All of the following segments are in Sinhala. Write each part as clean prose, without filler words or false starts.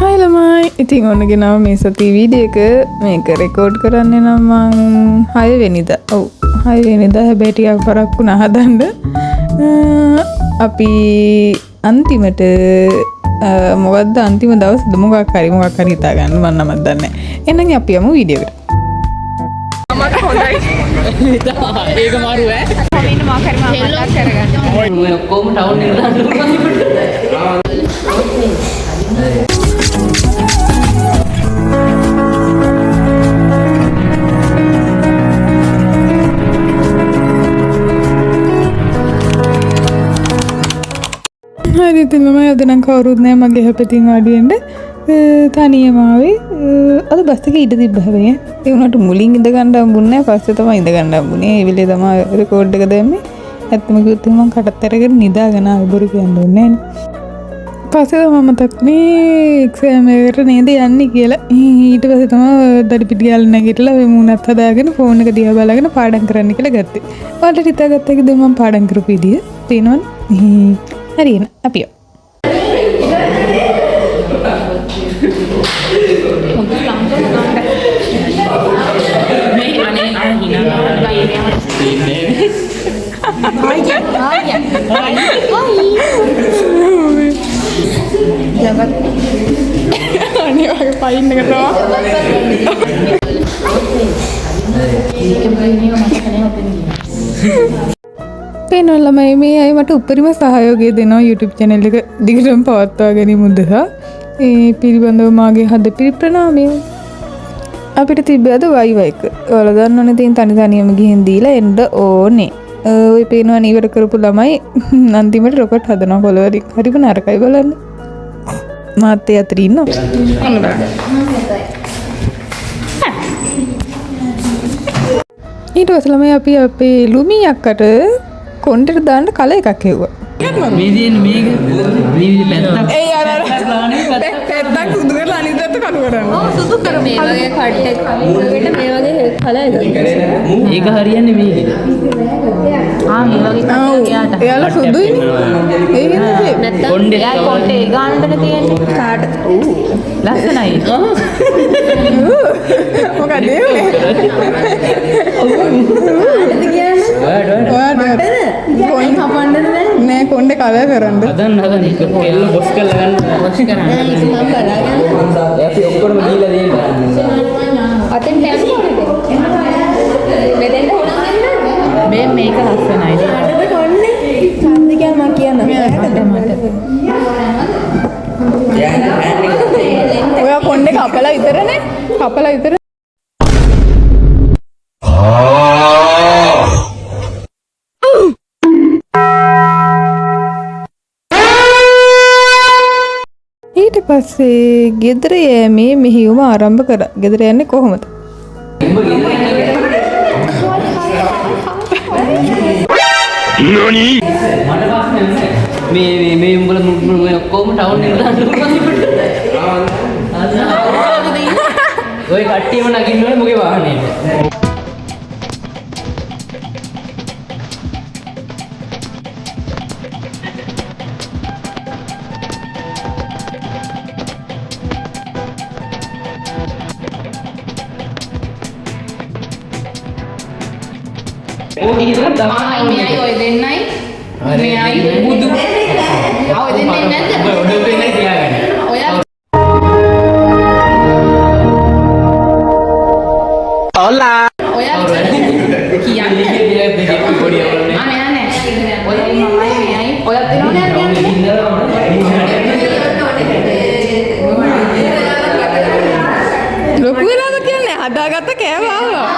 Hai ළමයි. ඉතින් ඔන්න ගෙනාව මේ සති වීඩියෝ එක මේක රෙකෝඩ් කරන්න නම් මං 6 වෙනිදා. ඔව් 6 වෙනිදා හැබැයි ටිකක් පරක් වුණා හදන්න. අපි අන්තිමට මොකද්ද අන්තිම දවසද මොකක් හරි හිතා ගන්න මම නමක් දන්නේ නැහැ. එහෙනම් අපි යමු වීඩියෝ එකට. මට හොඳයි. ඒක මාරු ඈ. කොමින් මාක් හරි මම මතක් කරගන්න. ඔය ඔක්කොම ටවුන් එකට දාන්න. හරි ඉතින් මම අද නම් කවුරුත් නැහැ මගේ හැපතින් වාඩි වෙන්න. තනියම ආවේ. අද බස් එකේ ඉඳ තිබ්බ හැබැයි ඒ උනට මුලින් ඉඳ ගන්න හම්බුනේ නැහැ. පස්සේ තමයි ඉඳ ගන්න හම්බුනේ. ඒ වෙලේ තමයි රෙකෝඩ් එක දැම්මේ. ඇත්තම කිව්වොත් මම කටත් අරගෙන නිදාගෙන ආවේ බොරු කියන්නේ නැහැ නේ. පස්සේ තමයි මතක්නේ එක්සෑම් එකට නේද යන්නේ කියලා. ඊට පස්සේ තමයි දඩි පිටි ගාලා නැගිටලා මේ මූණත් හදාගෙන ෆෝන් එක දිහා බලාගෙන පාඩම් කරන්න කියලා ගත්තේ. ඔයාලට හිතාගත්ත එකද මම පාඩම් කරපු විදිය? පේනවනේ. හරි එහෙනම් අපි යමු. අනේ වගේ පයින් එකට පේනවා ළමයි මේ අය මට උපරිම සහයෝගය දෙනවා YouTube channel එක දිගටම පවත්වා ගැනීම උදෙසා. ඒ පිළිබඳව මාගේ හදපිරි ප්‍රණාමය. අපිට තිබ්බේ අද වයිවා එක. ඔයාලා දන්නවනේ තියෙන තනියම ගිහින් දීලා එන්න ඕනේ. ඔය පේනවා නීවර කරපු ළමයි අන්තිමට රොකට් හදනවා කොළවලින්. හරිම නරකයි බලන්න. මාත් ඒ අතර ඉන්නවා. ඊට පස්සේ ළමයි අපි අපේ ලුමි අක්කට කොණ්ඩේට දාන්න කල එකක් හෙව්වා. මේ දින මේක මේ පැත්තක් ඒ අර පැත්තක් සුදු කරලා අනිත් පැත්ත කළු කරනවා. ඔව් සුදු කර මේ වගේ කට් එක කලින් මේ වගේ කලර් එක. ඒක හරියන්නේ මේකද? මේ වගේ කට් යාට. එයාලා සුදුයිනේ. ඒකනේ. නැත්තම් කොණ්ඩේ එයා කොණ්ඩේ ගානටනේ තියෙන්නේ. කාට? ඔව්. ලස්සනයි. මොකද ඒ? කොයින් හපන්නද නෑ කොණ්ඩේ කලර් කරන්න. හදන්න කෙල්ල බොස් කරලා ගන්න. බොස් කරන්න. මම බලාගන්න. අපි ඔක්කොම දීලා දෙන්න. අතෙන් දැම්මද? මෙතෙන්ට හොරන් මේ මේක ලස්සනයි. මටද කොන්නේ? සම්දිකා මම කියන්න. ඔයා කොණ්ඩේ කපලා විතරනේ. කපලා විතර. ඊට පස්සේ ගෙදර යෑමේ මෙහෙයුම ආරම්භ කරා. ගෙදර යන්නේ කොහොමද? නෝනි මේ උඹලා ඔක්කොම ටවුන් එකට දාන්න. ඔය කට්ටියම නගින්න ඕනේ මොකේ වාහනේට. මෙයි ඔය දෙන්නයි. මෙයි බුදු. ඔය දෙන්නේ නැද්ද? ඔය දෙන්නේ තියාගන්න. ඔයා Hola. ඔයා කියන්නේ පොඩි අවුලනේ. මෙයා නෑ. ඔය මමයි මෙයි. ඔයත් දෙනවනේ ලොකු වෙලාද කියන්නේ හදාගත්ත කෑම ආවා.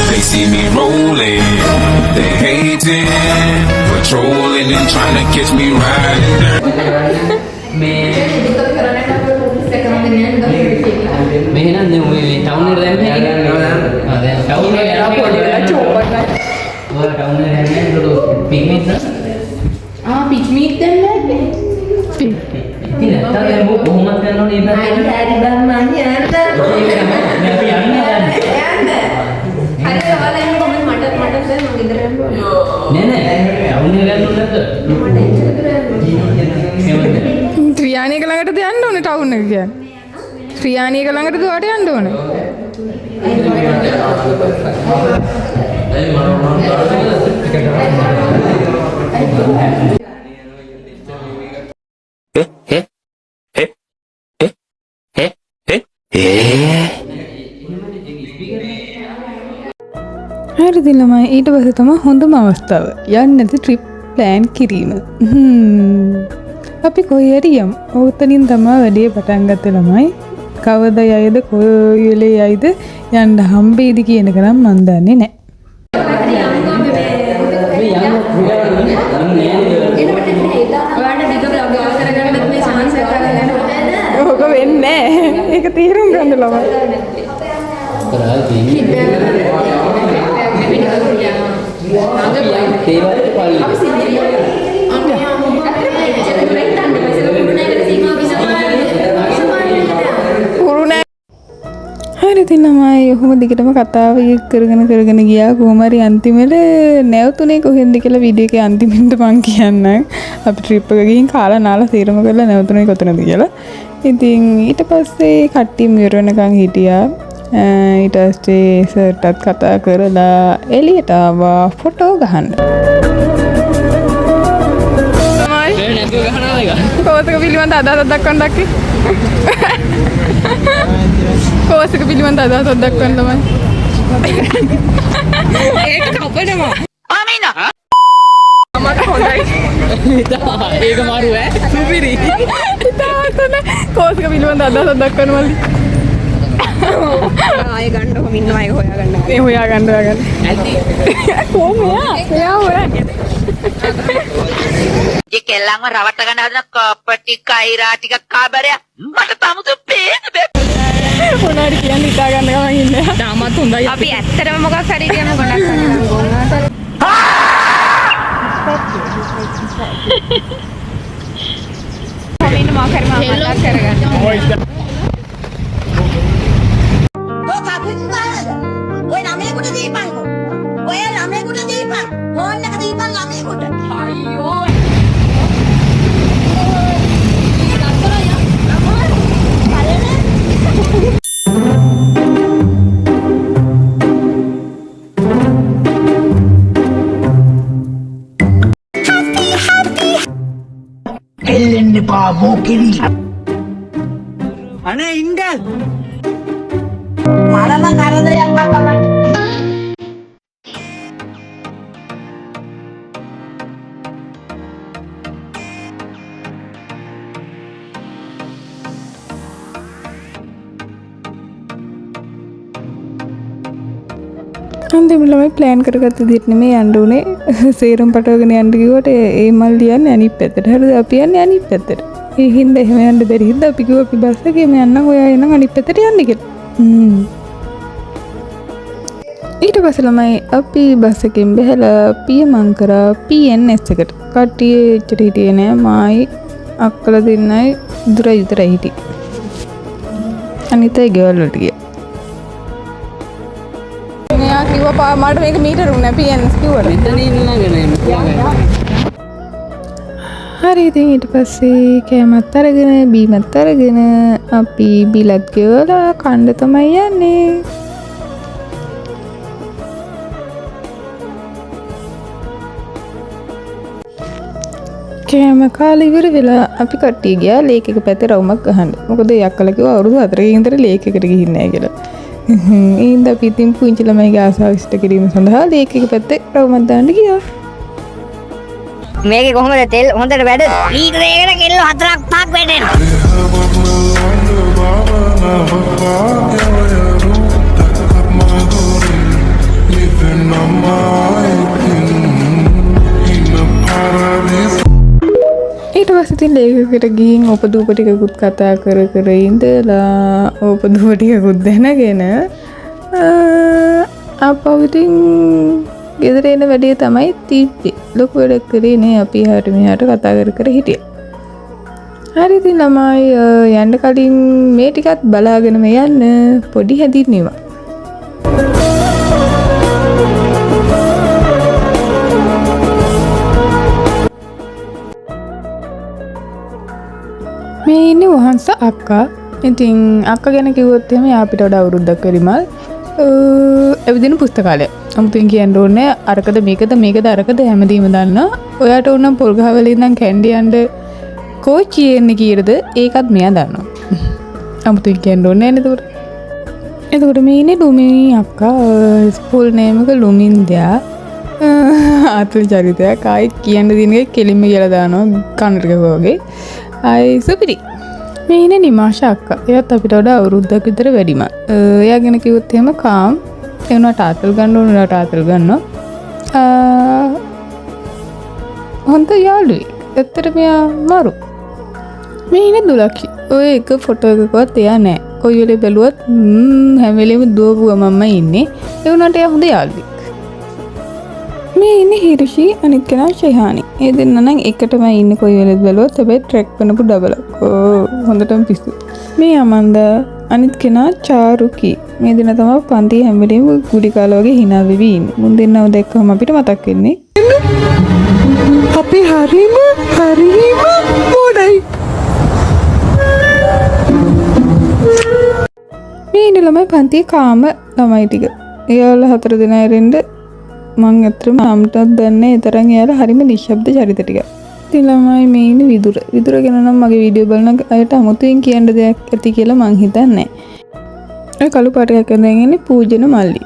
They see me rolling, they hating, patrolling and trying to catch me riding dirty. මෙහෙනම් මේ ටවුන් එකට දැම්මේ නේද? දැන් ටවුන් එකට පොඩි වෙලා චෝපන්න. ඔය ටවුන් එකට දැම්මේ පින්නෙත් පිච් මීට් දැම්මේ. ඉතින් නැත්තම් දැන් මොකද කොහොමද යන්න ඕනේ මේ පැත්තට? හරි බං මං යන්න. අපි යන්නේ හරි ඔයාලා එන්න කොහොමද මට දැන් මං ගෙදර යන්න ඕනේ. නෑ අවුල් ගන්න ඕනේ නැද්ද? මට එච්චර කරන්න. ත්‍රියාණියක ළඟටද යන්න ඕනේ ටවුන් එක කියන්නේ. ත්‍රියාණියක ළඟටද ඔයාට යන්න ඕනේ. හරිද ළමයි ඊට පස්සේ තමයි හොඳම අවස්ථාව යන්න නැති ට්‍රිප් ප්ලෑන් කිරීම. අපි කොහේ හරි යමු. ඔතනින් තමයි වැඩේ පටන් ගත්තේ ළමයි. කවද යයිද කොහෙලේ යයිද යන්න හම්බෙයිද කියන එක නම් මන් දන්නේ නැහැ. ඔයාලට ටික vlog එක කරගන්නත් මේ chance එක කරගන්න. ඕක වෙන්නේ නැහැ. ඒක තීරුම් ගන්න ළමයි. කරා තියෙන්නේ. හරි තිනමයි ඔහොම දිගටම කතාව කරගෙන ගියා කොහොම හරි අන්තිමට නැවතුනේ කොහෙන්ද කියලා වීඩියෝ එකේ අන්තිමට මං කියන්නම් අපි ට්‍රිප් එක ගිහින් කාලා නාලා තීරම කරලා නැවතුනේ කොතනද කියලා. ඉතින් ඊට පස්සේ කට්ටිය මියර වෙනකන් හිටියා. ඊට පස්සේ සර්ටත් කතා කරලා එළියට ආවා ෆොටෝ ගහන්න. කෝසක පිළිබඳ අදහසක් දක්වන්න දැක්කේ. කෝසක පිළිබඳ අදහසක් දක්වන්න තමයි. ඒක කපනවා. ආමිනා. මට හොඳයි. ඒක මාරු ඈ. සුපිරි. ඉතාලතන කෝසක පිළිබඳ අදහසක් දක්වන්න මල්ලි. ආයෙ ගන්න කොහොම ඉන්නවා ඒක හොයාගන්න. මේ හොයාගන්න. ඇති. කොහොමද? එයා හොයන්නේ. කෙල්ලන්ව රවට්ට ගන්න හදන කොපටි කයිරා ටික කාබරය මට තමුතු පේන බෑ මොනවාරි කියන්නේ හිතා ගන්න ගමන් ඉන්නේ. තාමත් හොඳයි. අපි ඇත්තටම මොකක් හරි කියමු ගොඩක් අනිවාර්යයෙන්. කොමින් මොකක් හරි මම කරගන්න. ඔය ළමයෙකුට දීපන් ඔය ළමයෙකුට දීපන් ෆෝන් එක දීපන් ළමයෙකුට අයියෝ එල්ලෙන්න එපා මොකෙරි අනේ ඉංගල් මරම කරදයක් වක්කම අන්තිමට ළමයි ප්ලෑන් කරගත්ත විදිහට නෙමෙයි යන්න උනේ. සේරම පටවගෙන යන්න කිව්වට ඒ මල්ලි යන්නේ අනිත් පැත්තට. හරිද? අපි යන්නේ අනිත් පැත්තට. ඒ හින්දා එහෙම යන්න බැරි හින්දා අපි කිව්වා අපි බස් එකේම යන්නම් ඔයා එනම් අනිත් පැත්තට යන්න කියලා. ඊට පස්සේ ළමයි අපි බස් එකෙන් බැහැලා පියමන් කරා PNS එකට. කට්ටිය එච්චර හිටියේ නෑ. මායි අක්කලා දෙන්නයි දුරයි විතරයි හිටියේ. අනිත් අය ගෙවල් වලට ගියා. මෙයා කිව්වා මට මේක මීටර උනේ PNS කිව්වද? මෙතන ඉන්නගෙන හරි ඉතින් ඊට පස්සේ කෑමත් අරගෙන බීමත් අරගෙන අපි බිලත් ගෙවලා කණ්ඩ තමයි යන්නේ. කෑම කාලා ඉවර වෙලා අපි කට්ටිය ගියා ලේක් එක පැත්තේ රවුමක් ගහන්න. මොකද යක්කලා කිව්වා අවුරුදු 4කින් විතර ලේක් එකට ගිහින් නැහැ කියලා. ඒ හින්දා අපි ඉතින් පුංචි ළමයිගේ ආසාව ඉෂ්ට කිරීම සඳහා ලේක් එක පැත්තේ රවුමක් දාන්න ගියා. මේකේ කොහොමද තෙල් හොඳට වැඩ ලීටරයකට කෙල්ල 4ක් 5ක් වැඩෙනවා ඊට පස්සේ ඉතින් ලේකකට ගිහින් උපදූප ටිකකුත් කතා කර කර ඉඳලා උපදූප ටිකකුත් දැනගෙන අපව ඉතින් ගෙදර එන වැඩේ තමයි තිබ්බේ. ලොකු වැඩක් කරේ නේ අපි එහාට මෙහාට කතා කර කර හිටියා. හරි ඉතින් ළමයි යන්න කලින් මේ ටිකත් බලාගෙනම යන්න පොඩි හැදින්වීමක්. මේ ඉන්නේ වහන්ස අක්කා. ඉතින් අක්කා ගැන කිව්වොත් එහෙම යා අපිට වඩා අවුරුද්දක් වෙරිමල්. එවිදින පුස්තකාලය. අමුතුවෙන් කියන්න ඕනේ අරකද මේකද අරකද හැමදේම දන්නා. ඔයාට උනම් පොල් ගහවල ඉඳන් කැන්ඩි යන්න කෝච්චි එන්නේ කීයද ඒකත් මෙයා දන්නවා. අමුතුවෙන් කියන්න ඕනේ නේද? එතකොට මේ ඉන්නේ ලුමිනි අක්කා. ස්කූල් නේම් එක ලුමින්දයා. ආතුල් චරිතයක් ආයි කියන්න දිනේ කෙලින්ම කියලා දානවා කන්නට වගේ. ආයි සුපිරි. මේ ඉන්නේ නිමාෂා අක්කා. එයාත් අපිට වඩා අවුරුද්දක් විතර වැඩිම. එයා ගැන කිව්වොත් එහෙම කාම්. ඒ වුණාට ආතල් ගන්න ඕන උනාට ආතල් ගන්නවා. හොඳ යාළුවෙක්. ඇත්තට මෙයා මරු. මේ ඉන්නේ දුලක්ෂි. ඔය එක ෆොටෝ එකකවත් එයා නෑ. කොයි වෙලේ බැලුවත් හැම වෙලේම දුවපු ගමන්ම ඉන්නේ. ඒ වුණාට එයා හොඳ යාළුවෙක්. මේ ඉන්නේ හිරුෂි අනිත් කෙනා ෂෙහානි. ඒ දෙන්න නම් එකටම ඉන්නේ කොයි වෙලෙත් බැලුවත් හැබැයි ට්‍රැක් කරනපු ඩබලක්. හොඳටම පිස්සු. මේ අමන්ද අනිත් කෙනා චාරුකි. මේ දෙන්න තමයි පන්තියේ හැම වෙලේම ගුඩි කාලා වගේ hina වෙවි ඉන්නේ. මුන් දෙන්නව දැක්කම අපිට මතක් වෙන්නේ අපි හරිම මොඩයි. මේ ඉන්නේ ළමයි පන්තියේ කාම ළමයි ටික. එයාලා 4 දෙනා ඉරෙන්න මං අතරම අම්ටත් දන්නේ ඒ තරම් එයාලා හරිම නිශ්ශබ්ද චරිත ටික. ඉතින් ළමයි මේ ඉන්නේ විදුර. විදුර ගැන නම් මගේ වීඩියෝ බලන අයට අමුතුවෙන් කියන්න දෙයක් ඇති කියලා මං හිතන්නේ. ඒ කළු පාටයක් ඇඳගෙන ඉන්නේ පූජන මල්ලි.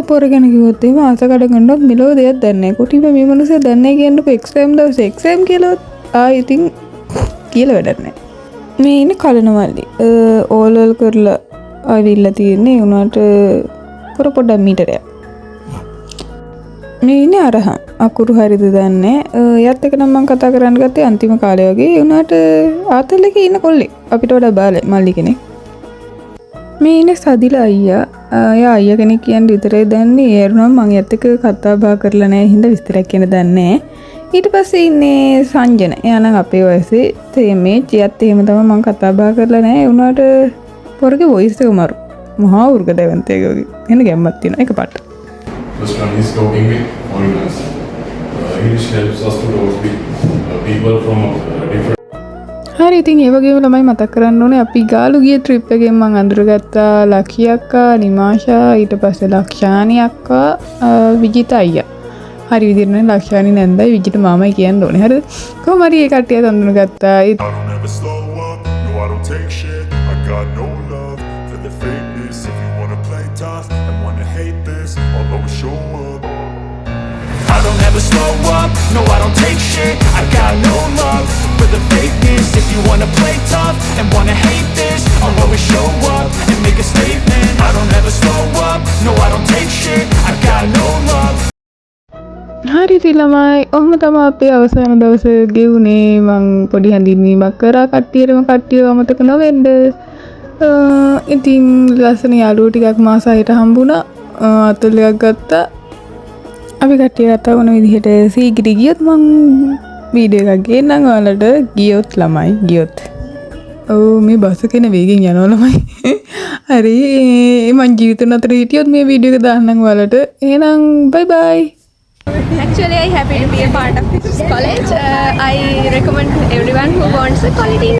පොර ගැන කිව්වොත් එහෙම ආස කඩ ගන්නවත් මෙලෝ දෙයක් දන්නේ නැහැ. කොටිම මේ මිනිස්සු දන්නේ නැහැ කියන්නකො එක්සෑම් දවසේ එක්සෑම් කියලා ඉතින් කියලා වැඩක් නැහැ. මේ ඉන්නේ කලන මල්ලි. ඕලල් කරලා ආවිල්ලා තියෙන්නේ උනාට පොර පොඩ්ඩක් මීටරයක්. මේ ඉන්නේ අරහම්. අකුරු හරිද දන්නේ. යත් එක නම් මම කතා කරන්න ගත්තේ අන්තිම කාලේ වගේ. ඒ උනාට ආතල් එකේ ඉන්න කොල්ලෙක්. අපිට වඩා බාලයි මල්ලි කෙනෙක්. මේ ඉන්නේ සදිල අයියා. එයා අයියා කෙනෙක් කියන්නේ විතරයි දන්නේ. ඒ වුණාම මම යත් එක කතා බහ කරලා නැහැ හින්දා විස්තරයක් කියන්න දන්නේ නැහැ. ඊට පස්සේ ඉන්නේ සංජන. එයා නම් අපේ වයසේ තේමේ චියත් එහෙම තමයි මම කතා බහ කරලා නැහැ. ඒ උනාට පොරගේ වොයිස් එක මරු. මහා උර්ගදවන්තයෙක් වගේ. එන ගැම්මක් තියෙනවා එක පාට. First one is talking with foreigners. English helps us to talk with people from different. හරි ඉතින් ඒ වගේම ළමයි මතක් කරන්න ඕනේ අපි ගාලු ගිය ට්‍රිප් එකෙන් මම අඳුරගත්තා ලකී අක්කා, නිමාෂා, ඊට පස්සේ ලක්ෂානි අක්කා, විජිත අයියා. හරි විදිහට නේ ලක්ෂානි නැන්දයි විජිත මාමයි කියන්න ඕනේ. හරිද? කොහොම හරි ඒ කට්ටියත් අඳුරගත්තා. I don't ever slow up, no I don't take shit. I got no love for the fakeness. If you wanna play tough and wanna hate this, I'll always show up. I don't ever slow up, no I don't take shit. I got no love for the fakeness. If you wanna play tough and wanna hate this, I'll always show up and make a statement. I don't ever slow up, no I don't take shit. I got no love. හරි ඉතින් ළමයි ඔහොම තමයි අපේ අවසාන දවස ගෙවුනේ. මං පොඩි හැඳින්වීමක් කරා කට්ටියව අමතක නොවෙන්න. ඉතින් ලස්සන යාළුවෝ ටිකක් මාසායට හම්බුණා. අතල් එකක් ගත්තා. අපි කට්ටිය කතා කරන විදිහට සීගිරි ගියොත් මං වීඩියෝ එකක් ගේන්නම් ඔයාලට. ගියොත් ළමයි ගියොත්. මේ බස් එකේ නේ වේගෙන් යනවා ළමයි. හරි මං ජීවිත නතර හිටියොත් මේ වීඩියෝ එක දාන්නම් ඔයාලට. එහෙනම් bye bye. Actually, I'm happy to be a part of this college. I recommend everyone who wants a quality